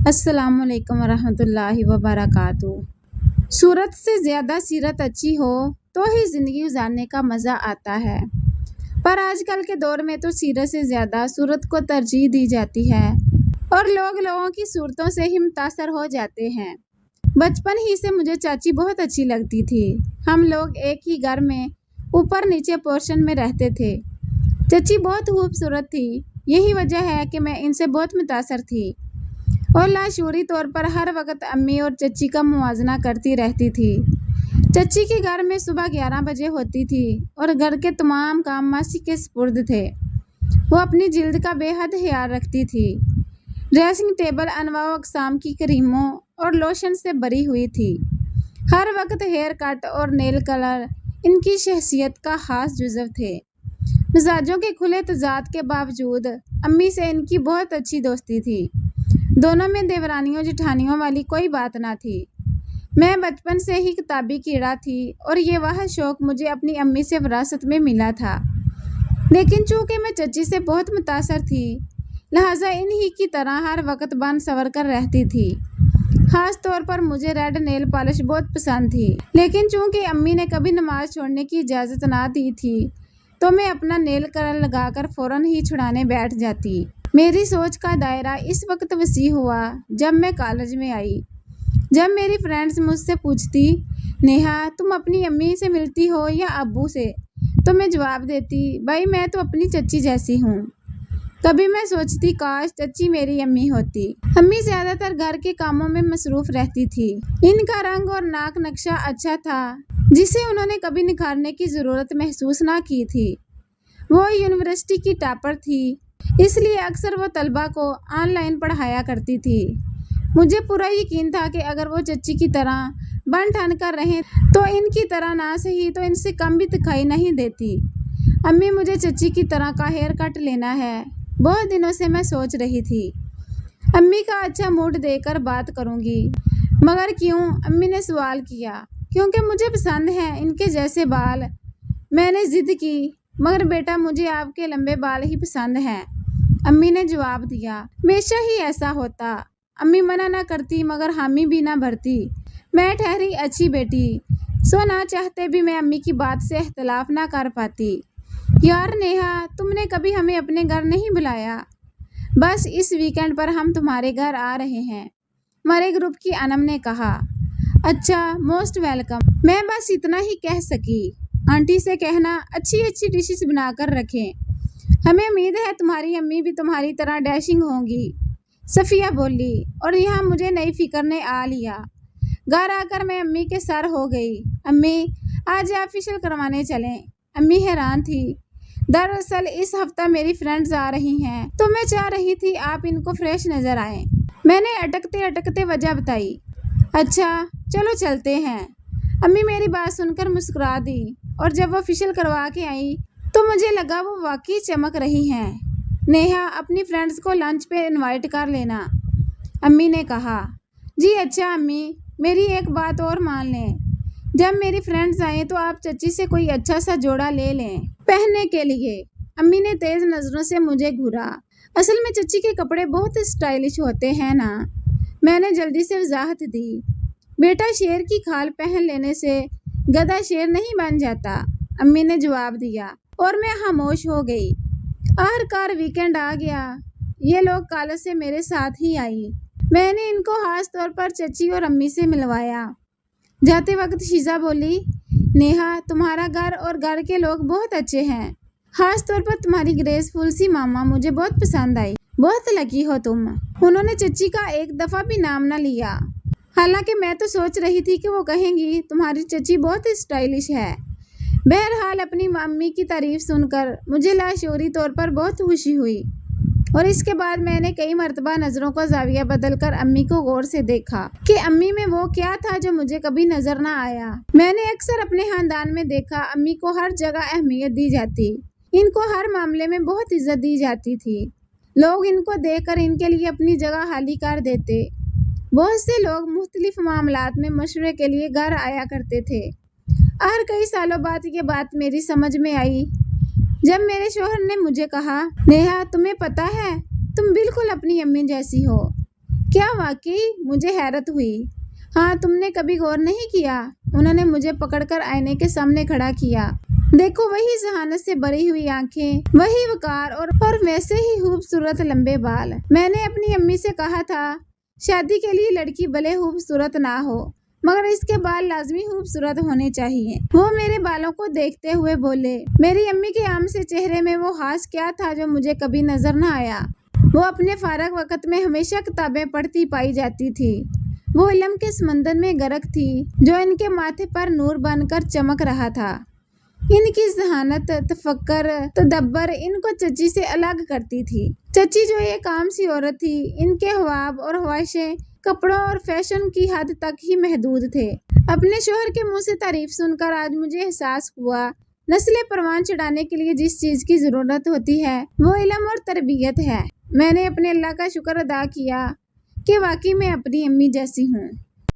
السلام علیکم ورحمۃ اللہ وبرکاتہ۔ صورت سے زیادہ سیرت اچھی ہو تو ہی زندگی گزارنے کا مزہ آتا ہے، پر آج کل کے دور میں تو سیرت سے زیادہ صورت کو ترجیح دی جاتی ہے اور لوگ لوگوں کی صورتوں سے ہی متاثر ہو جاتے ہیں۔ بچپن ہی سے مجھے چاچی بہت اچھی لگتی تھی۔ ہم لوگ ایک ہی گھر میں اوپر نیچے پورشن میں رہتے تھے۔ چچی بہت خوبصورت تھی، یہی وجہ ہے کہ میں ان سے بہت متاثر تھی اور لاشعوری طور پر ہر وقت امی اور چچی کا موازنہ کرتی رہتی تھی۔ چچی کے گھر میں صبح 11 بجے ہوتی تھی اور گھر کے تمام کام ماسی کے سپرد تھے۔ وہ اپنی جلد کا بے حد خیال رکھتی تھی۔ ڈریسنگ ٹیبل انواع و اقسام کی کریموں اور لوشن سے بھری ہوئی تھی۔ ہر وقت ہیئر کٹ اور نیل کلر ان کی شخصیت کا خاص جزو تھے۔ مزاجوں کے کھلے تضاد کے باوجود امی سے ان کی بہت اچھی دوستی تھی۔ دونوں میں دیورانیوں جٹھانیوں والی کوئی بات نہ تھی۔ میں بچپن سے ہی کتابی کیڑا تھی اور یہ وہ شوق مجھے اپنی امی سے وراثت میں ملا تھا، لیکن چونکہ میں چچی سے بہت متاثر تھی لہٰذا انہی کی طرح ہر وقت بن سنور کر رہتی تھی۔ خاص طور پر مجھے ریڈ نیل پالش بہت پسند تھی، لیکن چونکہ امی نے کبھی نماز چھوڑنے کی اجازت نہ دی تھی تو میں اپنا نیل کلر لگا کر فوراً ہی چھڑانے بیٹھ جاتی۔ میری سوچ کا دائرہ اس وقت وسیع ہوا جب میں کالج میں آئی۔ جب میری فرینڈز مجھ سے پوچھتی، نیہا تم اپنی امی سے ملتی ہو یا ابو سے، تو میں جواب دیتی، بھائی میں تو اپنی چچی جیسی ہوں۔ کبھی میں سوچتی کاش چچی میری امی ہوتی۔ امی زیادہ تر گھر کے کاموں میں مصروف رہتی تھی۔ ان کا رنگ اور ناک نقشہ اچھا تھا جسے انہوں نے کبھی نکھارنے کی ضرورت محسوس نہ کی تھی۔ وہ یونیورسٹی کی ٹاپر تھی، اس لیے اکثر وہ طلباء کو آن لائن پڑھایا کرتی تھی۔ مجھے پورا یقین تھا کہ اگر وہ چچی کی طرح بن ٹھن کر رہیں تو ان کی طرح نہ صحیح تو ان سے کم بھی دکھائی نہیں دیتی۔ امی مجھے چچی کی طرح کا ہیئر کٹ لینا ہے، بہت دنوں سے میں سوچ رہی تھی۔ امی کا اچھا موڈ دے کر بات کروں گی۔ مگر کیوں؟ امی نے سوال کیا۔ کیونکہ مجھے پسند ہیں ان کے جیسے بال۔ میں نے ضد کی، مگر بیٹا مجھے آپ کے لمبے بال ہی پسند ہیں۔ امی نے جواب دیا، ہمیشہ ہی ایسا ہوتا۔ امی منع نہ کرتی مگر حامی بھی نہ بھرتی۔ میں ٹھہری اچھی بیٹی، سو نہ چاہتے بھی میں امی کی بات سے اختلاف نہ کر پاتی۔ یار نیہا تم نے کبھی ہمیں اپنے گھر نہیں بلایا۔ بس اس ویکینڈ پر ہم تمہارے گھر آ رہے ہیں، ہمارے گروپ کی انم نے کہا۔ اچھا موسٹ ویلکم، میں بس اتنا ہی کہہ سکی۔ آنٹی سے کہنا اچھی اچھی ڈشز بنا کر رکھیں، ہمیں امید ہے تمہاری امی بھی تمہاری طرح ڈیشنگ ہوں گی، صفیہ بولی۔ اور یہاں مجھے نئی فکر نے آ لیا۔ گھر آ کر میں امی کے سر ہو گئی، امی آج آپ فیشل کروانے چلیں۔ امی حیران تھی۔ دراصل اس ہفتہ میری فرینڈز آ رہی ہیں تو میں چاہ رہی تھی آپ ان کو فریش نظر آئیں۔ میں نے اٹکتے اٹکتے وجہ بتائی۔ اچھا چلو چلتے ہیں۔ امی میری بات سن کر مسکرا دی اور جب وہ فیشل کروا کے آئی تو مجھے لگا وہ واقعی چمک رہی ہیں۔ نیہا اپنی فرینڈز کو لنچ پہ انوائٹ کر لینا، امی نے کہا۔ جی اچھا امی، میری ایک بات اور مان لیں، جب میری فرینڈز آئیں تو آپ چچی سے کوئی اچھا سا جوڑا لے لیں پہننے کے لیے۔ امی نے تیز نظروں سے مجھے گھورا۔ اصل میں چچی کے کپڑے بہت اسٹائلش ہوتے ہیں نا، میں نے جلدی سے وضاحت دی۔ بیٹا شیر کی کھال پہن لینے سے گدھا شیر نہیں بن جاتا، امی نے جواب دیا اور میں خاموش ہو گئی۔ آخرکار ویکینڈ آ گیا۔ یہ لوگ کالج سے میرے ساتھ ہی آئی۔ میں نے ان کو خاص طور پر چچی اور امی سے ملوایا۔ جاتے وقت شیزا بولی، نیہا تمہارا گھر اور گھر کے لوگ بہت اچھے ہیں، خاص طور پر تمہاری گریس فل سی ماما مجھے بہت پسند آئی، بہت لکی ہو تم۔ انہوں نے چچی کا ایک دفعہ بھی نام نہ لیا، حالانکہ میں تو سوچ رہی تھی کہ وہ کہیں گی تمہاری چچی بہت اسٹائلش ہے۔ بہرحال اپنی امی کی تعریف سن کر مجھے لاشعوری طور پر بہت خوشی ہوئی اور اس کے بعد میں نے کئی مرتبہ نظروں کا زاویہ بدل کر امی کو غور سے دیکھا کہ امی میں وہ کیا تھا جو مجھے کبھی نظر نہ آیا۔ میں نے اکثر اپنے خاندان میں دیکھا امی کو ہر جگہ اہمیت دی جاتی، ان کو ہر معاملے میں بہت عزت دی جاتی تھی، لوگ ان کو دیکھ کر ان کے لیے اپنی جگہ خالی کر دیتے۔ بہت سے لوگ مختلف معاملات میں مشورے کے لیے گھر آیا کرتے تھے۔ کئی سالوں بعد یہ بات میری سمجھ میں آئی جب میرے شوہر نے مجھے کہا، نیہا تمہیں پتہ ہے تم بالکل اپنی امی جیسی ہو۔ کیا واقعی؟ مجھے حیرت ہوئی۔ ہاں، تم نے کبھی غور نہیں کیا؟ انہوں نے مجھے پکڑ کر آئینے کے سامنے کھڑا کیا۔ دیکھو، وہی ذہانت سے بھری ہوئی آنکھیں، وہی وقار اور ویسے ہی خوبصورت لمبے بال۔ میں نے اپنی امی سے کہا تھا، شادی کے لیے لڑکی بھلے خوبصورت نہ ہو مگر اس کے بال لازمی خوبصورت ہونے چاہیے۔ وہ میرے بالوں کو دیکھتے ہوئے بولے۔ میری امی کے عام سے چہرے میں وہ ہاس کیا تھا جو مجھے کبھی نظر نہ آیا۔ وہ اپنے فارغ وقت میں ہمیشہ کتابیں پڑھتی پائی جاتی تھی۔ وہ علم کے سمندر میں غرق تھی جو ان کے ماتھے پر نور بن کر چمک رہا تھا۔ ان کی ذہانت، تفکر، تدبر ان کو چچی سے الگ کرتی تھی۔ چچی جو ایک عام سی عورت تھی، ان کے خواب اور خواہشیں کپڑوں اور فیشن کی حد تک ہی محدود تھے۔ اپنے شوہر کے منہ سے تعریف سن کر آج مجھے احساس ہوا، نسلیں پروان چڑھانے کے لیے جس چیز کی ضرورت ہوتی ہے وہ علم اور تربیت ہے۔ میں نے اپنے اللہ کا شکر ادا کیا کہ واقعی میں اپنی امی جیسی ہوں۔